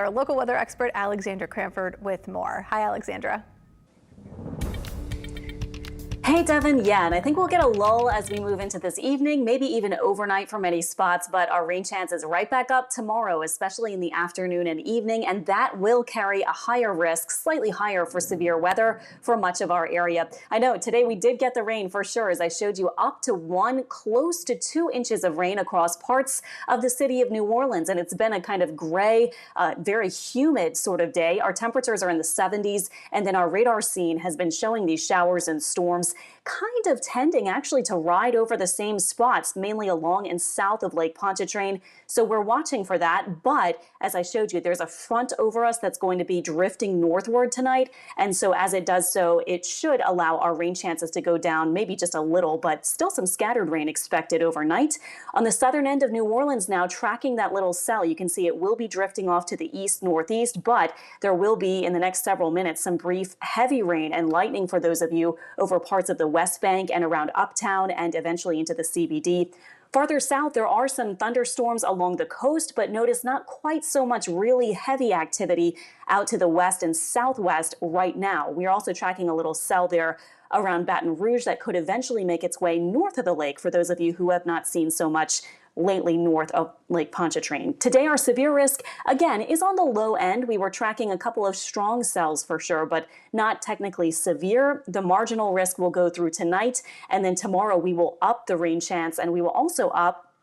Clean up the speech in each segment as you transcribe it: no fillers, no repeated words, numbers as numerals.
Our local weather expert, Alexandra Cranford, with more. Hi, Alexandra. Hey Devin, and I think we'll get a lull as we move into this evening, maybe even overnight for many spots, but our rain chance is right back up tomorrow, especially in the afternoon and evening, and that will carry a higher risk, slightly higher for severe weather for much of our area. I know today we did get the rain for sure, as I showed you up to 1, close to 2 inches of rain across parts of the city of New Orleans, and it's been a kind of gray, very humid sort of day. Our temperatures are in the 70s, and then our radar scene has been showing these showers and storms kind of tending actually to ride over the same spots, mainly along and south of Lake Pontchartrain. So we're watching for that. But as I showed you, there's a front over us that's going to be drifting northward tonight. And so as it does so, it should allow our rain chances to go down maybe just a little, but still some scattered rain expected overnight. On the southern end of New Orleans now, tracking that little cell, you can see it will be drifting off to the east-northeast, but there will be in the next several minutes some brief heavy rain and lightning for those of you over parts of the West Bank and around Uptown and eventually into the CBD. Farther south, there are some thunderstorms along the coast, but notice not quite so much really heavy activity out to the west and southwest right now. We are also tracking a little cell there around Baton Rouge that could eventually make its way north of the lake for those of you who have not seen so much lately north of Lake Pontchartrain. Today, our severe risk, again, is on the low end. We were tracking a couple of strong cells for sure, but not technically severe. The marginal risk will go through tonight, and then tomorrow we will up the rain chance, and we will also up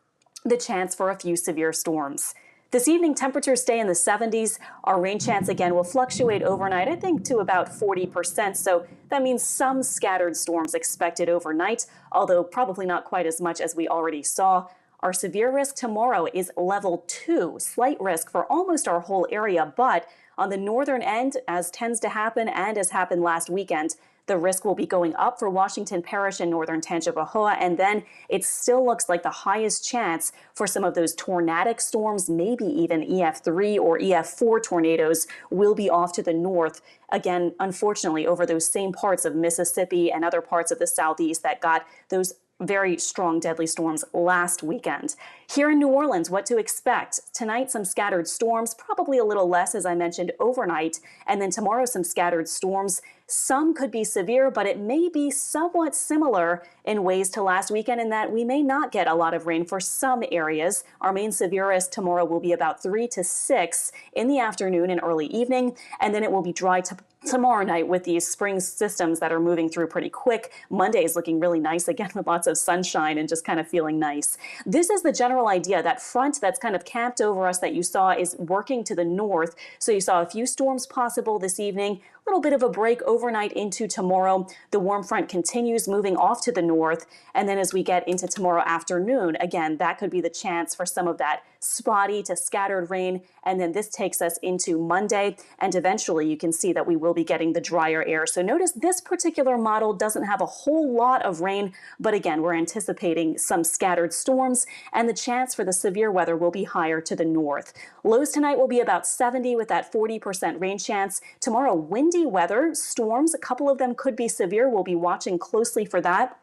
the chance for a few severe storms. This evening, temperatures stay in the 70s. Our rain chance, again, will fluctuate overnight, I think, to about 40%. So that means some scattered storms expected overnight, although probably not quite as much as we already saw. Our severe risk tomorrow is level 2, slight risk for almost our whole area, but on the northern end, as tends to happen and as happened last weekend, the risk will be going up for Washington Parish and northern Tangipahoa, and then it still looks like the highest chance for some of those tornadic storms, maybe even EF3 or EF4 tornadoes, will be off to the north. Again, unfortunately, over those same parts of Mississippi and other parts of the southeast that got those very strong deadly storms last weekend. Here in New Orleans, what to expect? Tonight, some scattered storms, probably a little less, as I mentioned, overnight. And then tomorrow, some scattered storms. Some could be severe, but it may be somewhat similar in ways to last weekend in that we may not get a lot of rain for some areas. Our main severe risk tomorrow will be about 3 to 6 in the afternoon and early evening, and then it will be dry tomorrow night with these spring systems that are moving through pretty quick. Monday is looking really nice again with lots of sunshine and just kind of feeling nice. This is the general idea. That front that's kind of camped over us that you saw is working to the north. So you saw a few storms possible this evening. A little bit of a break overnight into tomorrow. The warm front continues moving off to the north. And then as we get into tomorrow afternoon, again, that could be the chance for some of that spotty to scattered rain. And then this takes us into Monday. And eventually you can see that we will be getting the drier air. So notice this particular model doesn't have a whole lot of rain. But again, we're anticipating some scattered storms. And the chance for the severe weather will be higher to the north. Lows tonight will be about 70 with that 40% rain chance. Tomorrow, windy weather, storms, a couple of them could be severe. We'll be watching closely for that.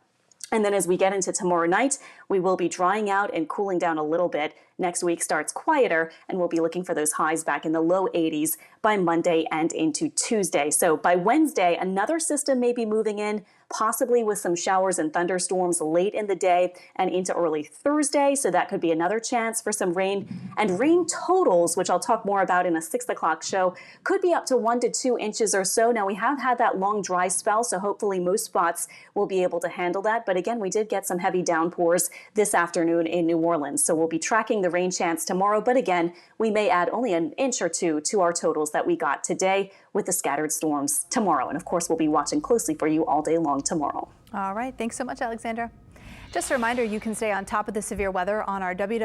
And then as we get into tomorrow night, we will be drying out and cooling down a little bit. Next week starts quieter, and we'll be looking for those highs back in the low 80s by Monday and into Tuesday. So by Wednesday, another system may be moving in, possibly with some showers and thunderstorms late in the day and into early Thursday. So that could be another chance for some rain. And rain totals, which I'll talk more about in a 6 o'clock show, could be up to 1 to 2 inches or so. Now, we have had that long dry spell, so hopefully most spots will be able to handle that. But again, we did get some heavy downpours this afternoon in New Orleans. So we'll be tracking the rain chance tomorrow. But again, we may add only an inch or two to our totals that we got today with the scattered storms tomorrow. And of course, we'll be watching closely for you all day long tomorrow. All right. Thanks so much, Alexandra. Just a reminder, you can stay on top of the severe weather on our www.